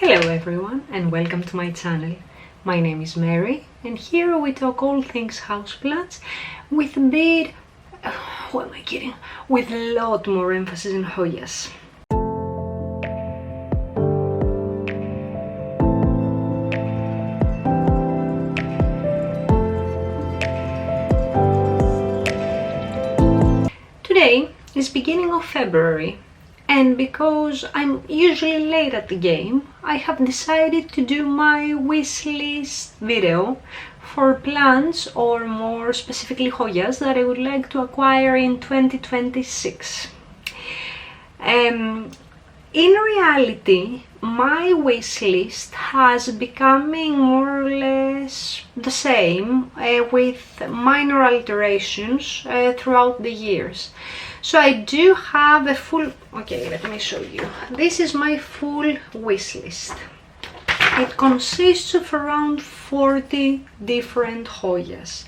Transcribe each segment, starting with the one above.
Hello everyone and welcome to my channel. My name is Mary and here we talk all things houseplants with a bit, with a lot more emphasis in Hoyas. Today is beginning of February. And because I'm usually late at the game, I have decided to do my wish list video for plants, or more specifically Hoyas, that I would like to acquire in 2026. In reality, my wish list has becoming more or less the same with minor alterations throughout the years. So I do have a full, let me show you. This is my full wish list. It consists of around 40 different Hoyas.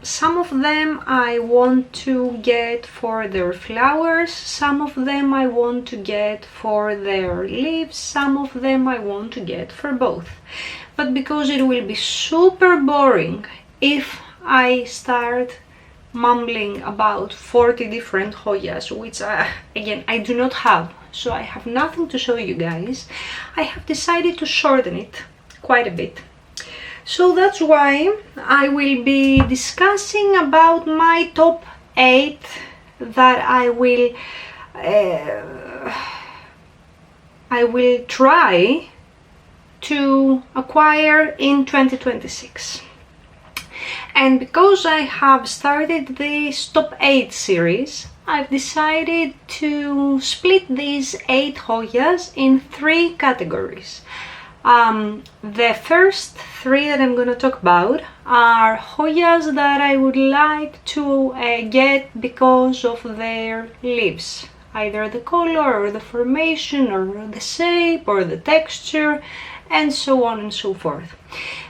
Some of them I want to get for their flowers, some of them I want to get for their leaves, some of them I want to get for both. But because it will be super boring if I start mumbling about 40 different Hoyas, which again I do not have, so I have nothing to show you guys. I have decided to shorten it quite a bit. So that's why I will be discussing about my top 8 that I will try to acquire in 2026. And because I have started this top 8 series, I've decided to split these 8 Hoyas in 3 categories. The first 3 that I'm going to talk about are Hoyas that I would like to get because of their leaves, either the color or the formation or the shape or the texture, and so on and so forth.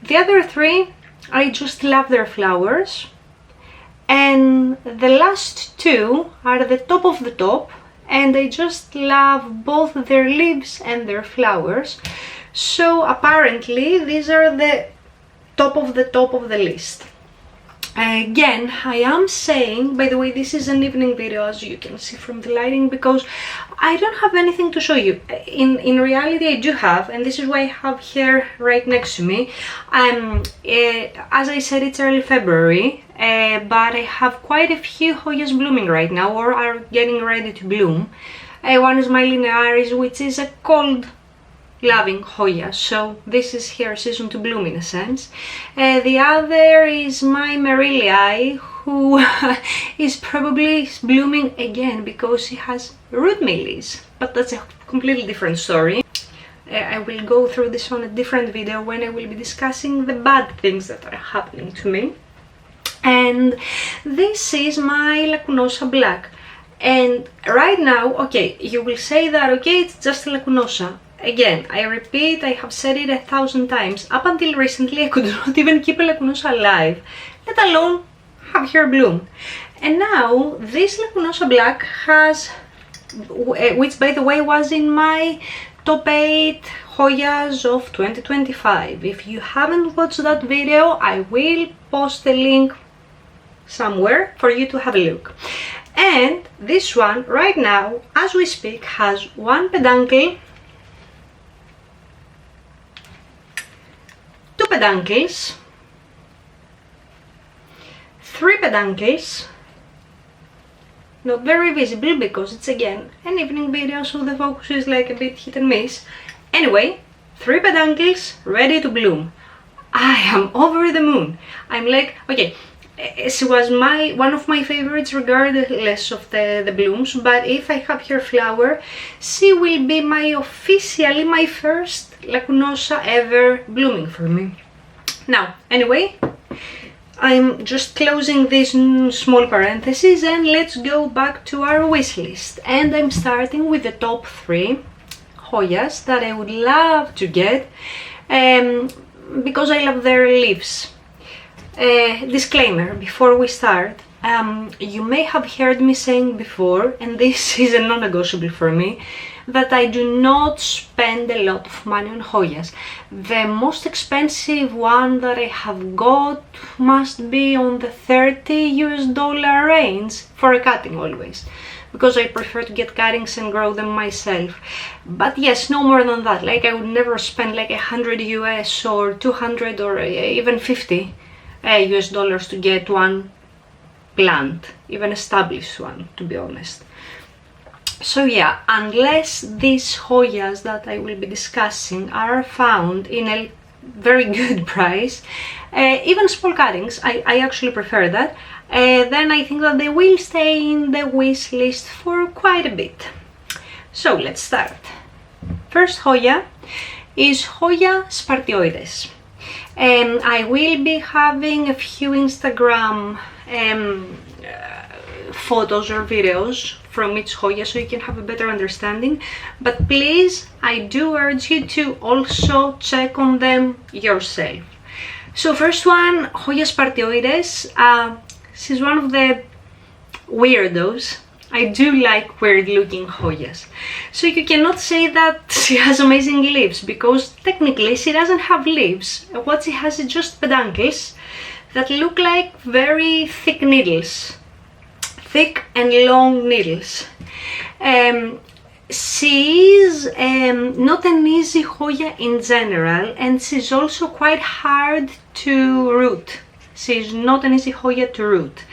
The other 3, I just love their flowers, and the last 2 are the top of the top, and I just love both their leaves and their flowers. So apparently these are the top of the list. Again, I am saying, by the way, this is an evening video, as you can see from the lighting, because I don't have anything to show you. In reality I do have, and this is why I have here right next to me. As I said, it's early February, but I have quite a few Hoyas blooming right now, or are getting ready to bloom. One is my linearis, which is a cold loving Hoya, so this is her season to bloom in a sense. The other is my Marillii, who is probably blooming again because she has root mealies, but that's a completely different story. I will go through this on a different video when I will be discussing the bad things that are happening to me. And this is my Lacunosa Black. And right now, you will say that, it's just a Lacunosa. Again, I repeat, I have said it 1,000 times. Up until recently, I could not even keep a Lacunosa alive, let alone have her bloom. And now, this Lacunosa Black has, which by the way was in my top 8 Hoyas of 2025. If you haven't watched that video, I will post a link somewhere for you to have a look. And this one, right now, as we speak, has 1 peduncle, 2 peduncles, 3 peduncles, not very visible because it's again an evening video, so the focus is like a bit hit and miss. Anyway, 3 peduncles ready to bloom. I am over the moon. I'm like, she was one of my favorites regardless of the blooms, but if I have her flower, she will be officially my first Lacunosa ever blooming for me. Now, anyway, I'm just closing this small parenthesis and let's go back to our wish list. And I'm starting with the top 3 Hoyas that I would love to get because I love their leaves. Disclaimer before we start, you may have heard me saying before, and this is a non-negotiable for me, that I do not spend a lot of money on Hoyas. The most expensive one that I have got must be on the $30 range for a cutting always, because I prefer to get cuttings and grow them myself. But yes, no more than that. Like I would never spend like 100 US or 200 or even 50 US dollars to get one plant, even established one, to be honest. So yeah, unless these Hoyas that I will be discussing are found in a very good price, even small cuttings, I actually prefer that, then I think that they will stay in the wish list for quite a bit. So let's start. First Hoya is Hoya spartioides. I will be having a few Instagram photos or videos from each Hoya so you can have a better understanding, but please, I do urge you to also check on them yourself. So first one, Hoya spartioides. She's one of the weirdos. I do like weird looking Hoyas. So you cannot say that she has amazing leaves, because technically she doesn't have leaves. What she has is just peduncles that look like very thick needles. Thick and long needles. She is not an easy Hoya in general, and she's also quite hard to root. She's not an easy Hoya to root.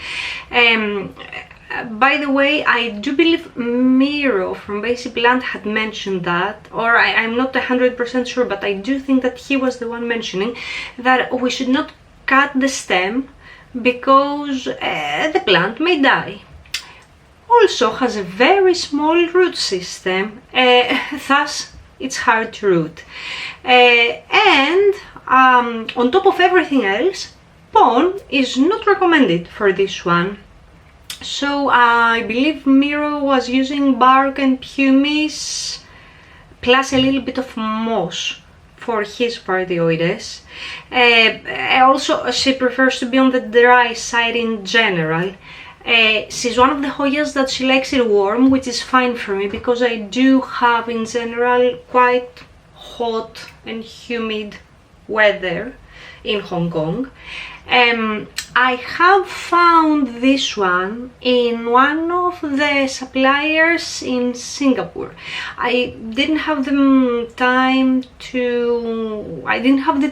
By the way, I do believe Miro from Basic Plant had mentioned that, or I'm not 100% sure, but I do think that he was the one mentioning that we should not cut the stem because the plant may die. Also has a very small root system, thus it's hard to root. And on top of everything else, pon is not recommended for this one. So I believe Miro was using bark and pumice plus a little bit of moss for his spartioides. Also, she prefers to be on the dry side in general. She's one of the Hoyas that she likes it warm, which is fine for me because I do have in general quite hot and humid weather in Hong Kong. I have found this one in one of the suppliers in Singapore. I didn't have the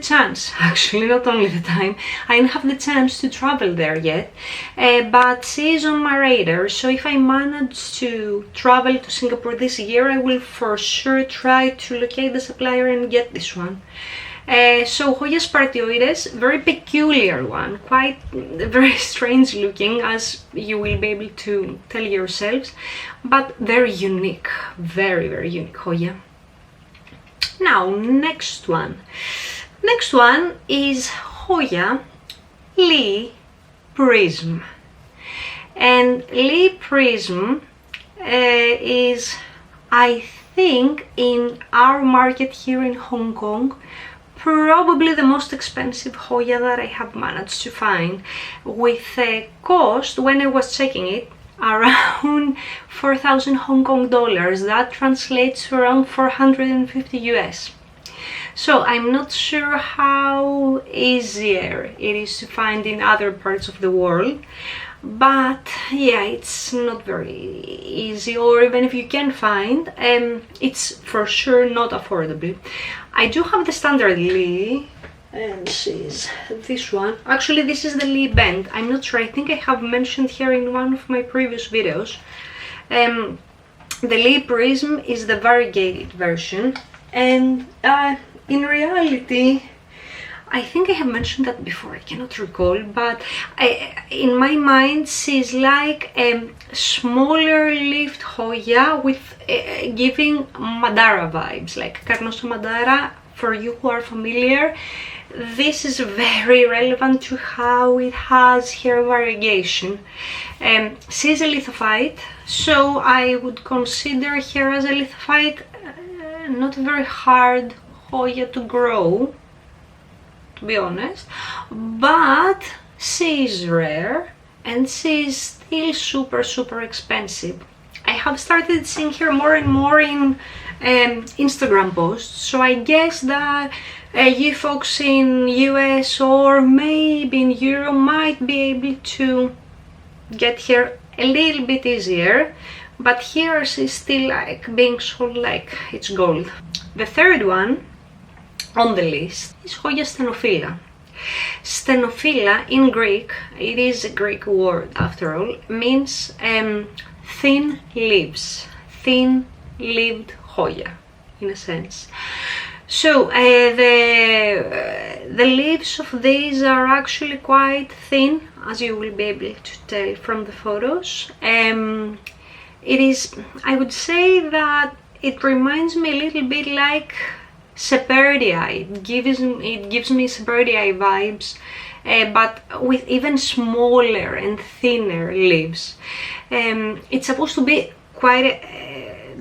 chance, actually, not only the time, I didn't have the chance to travel there yet, but she is on my radar, so if I manage to travel to Singapore this year, I will for sure try to locate the supplier and get this one. So Hoya spartioides, very peculiar one, quite very strange looking, as you will be able to tell yourselves, but very unique, very unique Hoya. Now next one is Hoya Lee Prism, and Lee Prism is, I think, in our market here in Hong Kong, probably the most expensive Hoya that I have managed to find, with a cost, when I was checking it, around 4,000 Hong Kong dollars. That translates to around 450 US. So I'm not sure how easier it is to find in other parts of the world, but yeah, it's not very easy, or even if you can find, it's for sure not affordable. I do have the standard Lee, and this is this one. Actually, this is the Lee Bend. I'm not sure, I think I have mentioned here in one of my previous videos. The Lee Prism is the variegated version, and in reality, I think I have mentioned that before, I cannot recall, but in my mind she's like a smaller leafed Hoya with giving Madara vibes, like Carnosa Madara. For you who are familiar, this is very relevant to how it has hair variegation. She's a lithophyte, so I would consider her as a lithophyte, not a very hard Hoya to grow, to be honest, but she is rare and she is still super expensive. I have started seeing her more and more in Instagram posts, so I guess that you folks in US or maybe in Europe might be able to get her a little bit easier, but here she's still like being sold like it's gold. The third one on the list is Hoya stenophila. Stenophila in Greek, it is a Greek word after all, means thin leaves, thin-leaved Hoya in a sense. So the leaves of these are actually quite thin, as you will be able to tell from the photos. It is, I would say that it reminds me a little bit like Shepherdii. It gives me Shepherdii vibes, but with even smaller and thinner leaves. It's supposed to be quite a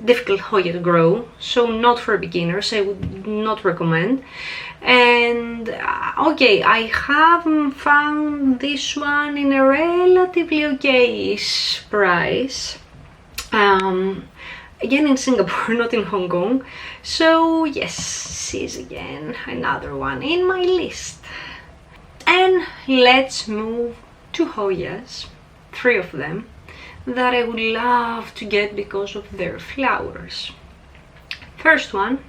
difficult Hoya to grow, so not for beginners. I would not recommend. And okay, I have found this one in a relatively okay-ish price. Again in Singapore, not in Hong Kong. So yes, this is again another one in my list. And let's move to Hoyas, 3 of them, that I would love to get because of their flowers. First one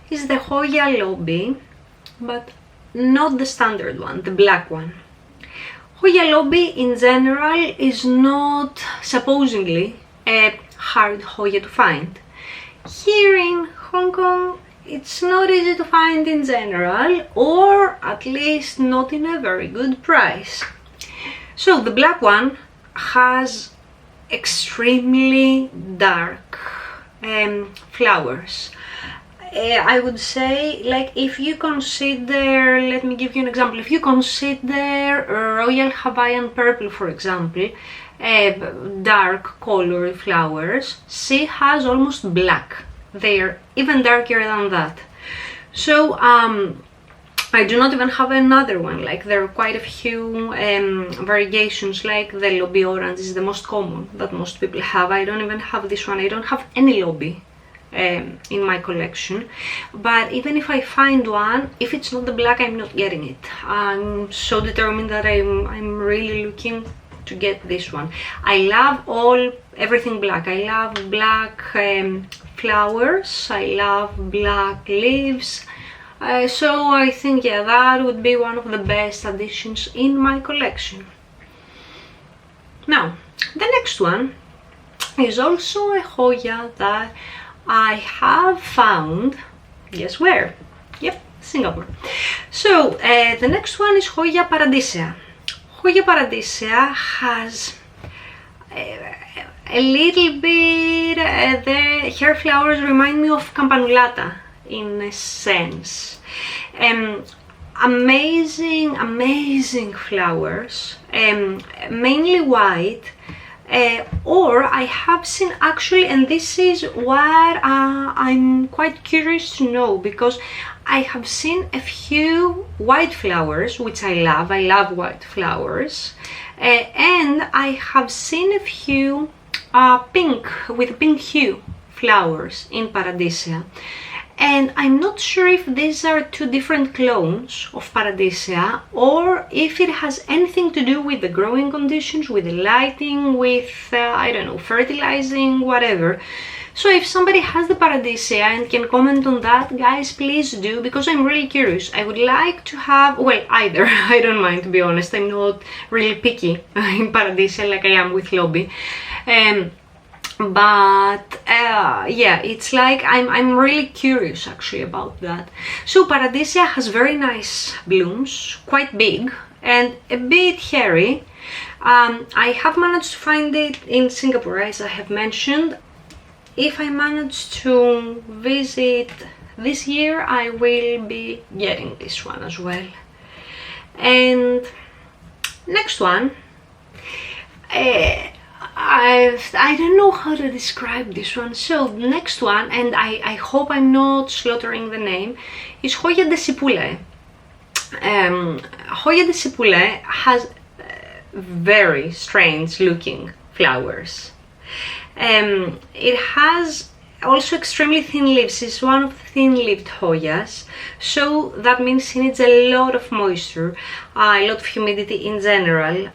is the Hoya lobby, but not the standard one, the black one. Hoya lobby in general is not supposedly a hard Hoya to find. Here in Hong Kong, it's not easy to find in general, or at least not in a very good price. So the black one has extremely dark flowers. I would say, like, if you consider, let me give you an example, if you consider Royal Hawaiian Purple, for example, dark colored flowers, she has almost black. They're even darker than that. So I do not even have another one. Like, there are quite a few variations, like the lobby orange is the most common that most people have. I don't even have this one. I don't have any lobby in my collection, but even if I find one, if it's not the black, I'm not getting it. I'm so determined that I'm really looking to get this one. I love everything black. I love black flowers, I love black leaves, so I think, yeah, that would be one of the best additions in my collection. Now, the next one is also a Hoya that I have found, guess where? Yep, Singapore. So the next one is Hoya paradisea. Hoya paradisea has a little bit, her flowers remind me of campanulata in a sense. Amazing flowers, mainly white. Or I have seen actually, and this is what I'm quite curious to know, because I have seen a few white flowers, which I love white flowers, and I have seen a few pink, with pink hue flowers in paradisea. And I'm not sure if these are 2 different clones of paradisea, or if it has anything to do with the growing conditions, with the lighting, with, I don't know, fertilizing, whatever. So if somebody has the paradisea and can comment on that, guys, please do, because I'm really curious. I would like to have, well, either. I don't mind, to be honest. I'm not really picky in paradisea like I am with lobby. But yeah, it's like I'm really curious actually about that. So paradisea has very nice blooms, quite big and a bit hairy. I have managed to find it in Singapore, as I have mentioned. If I manage to visit this year, I will be getting this one as well. And next one, I don't know how to describe this one. So next one, and I hope I'm not slaughtering the name, is Hoya disipulae. Hoya disipulae has very strange looking flowers. It has also extremely thin leaves. It's one of the thin-leaved Hoyas, so that means it needs a lot of moisture, a lot of humidity in general.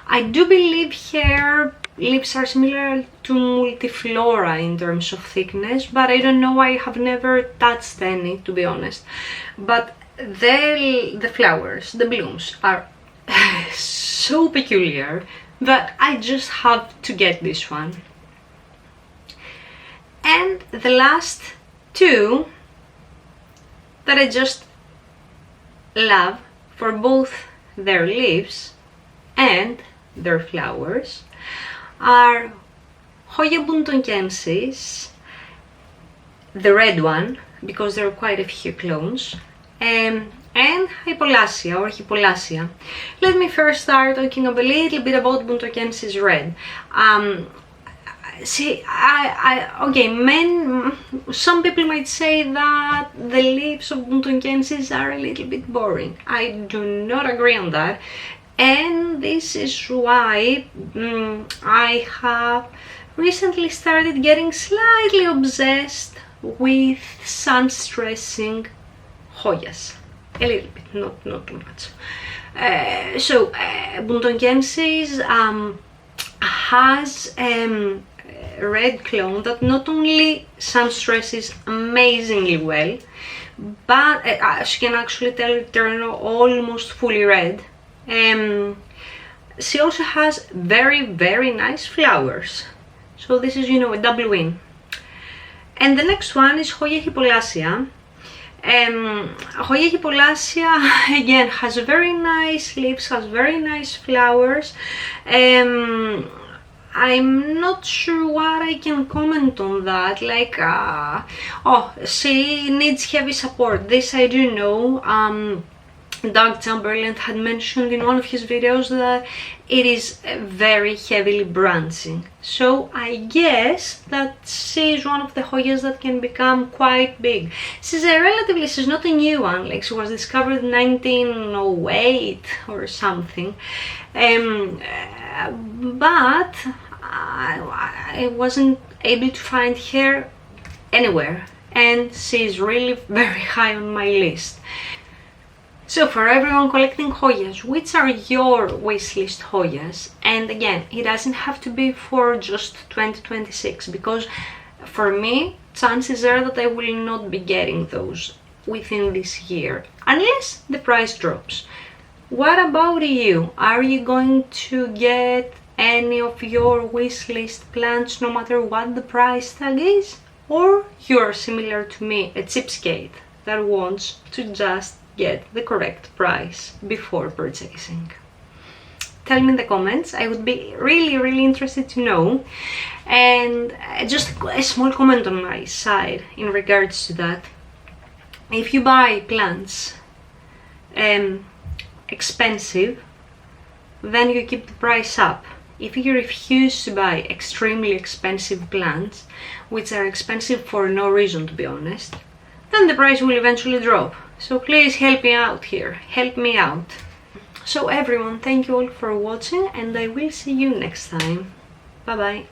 I do believe her leaves are similar to multiflora in terms of thickness, but I don't know, I have never touched any, to be honest. But the flowers, the blooms are so peculiar that I just have to get this one. And the last two that I just love for both their leaves and their flowers are Hoya buntonkensis, the red one, because there are quite a few clones, and Hypolacia or Hippolacia. Let me first start talking a little bit about buntonkensis red. Some people might say that the leaves of buntonkensis are a little bit boring. I do not agree on that, and this is why I have recently started getting slightly obsessed with sun-stressing Hoyas. A little bit, not too much. Buntonkensis has a red clone that not only sun stresses amazingly well, but as you can actually tell, turn almost fully red. She also has very nice flowers, so this is, you know, a double win. And the next one is Hoya Hippolacia. Hoya Hippolacia again has very nice leaves, has very nice flowers. I'm not sure what I can comment on that, like, she needs heavy support, this I do know. Doug Chamberlain had mentioned in one of his videos that it is very heavily branching, so I guess that she is one of the Hoyas that can become quite big. She's not a new one, like she was discovered in 1908 or something, but I wasn't able to find her anywhere, and she's really very high on my list. So for everyone collecting Hoyas, which are your wishlist Hoyas? And again, it doesn't have to be for just 2026, because for me, chances are that I will not be getting those within this year, unless the price drops. What about you? Are you going to get any of your wishlist plants no matter what the price tag is? Or you're similar to me, a cheapskate that wants to just get the correct price before purchasing? Tell me in the comments, I would be really interested to know. And just a small comment on my side in regards to that. If you buy plants expensive, then you keep the price up. If you refuse to buy extremely expensive plants, which are expensive for no reason, to be honest, then the price will eventually drop. So please help me out here, help me out. So everyone, thank you all for watching, and I will see you next time. Bye bye.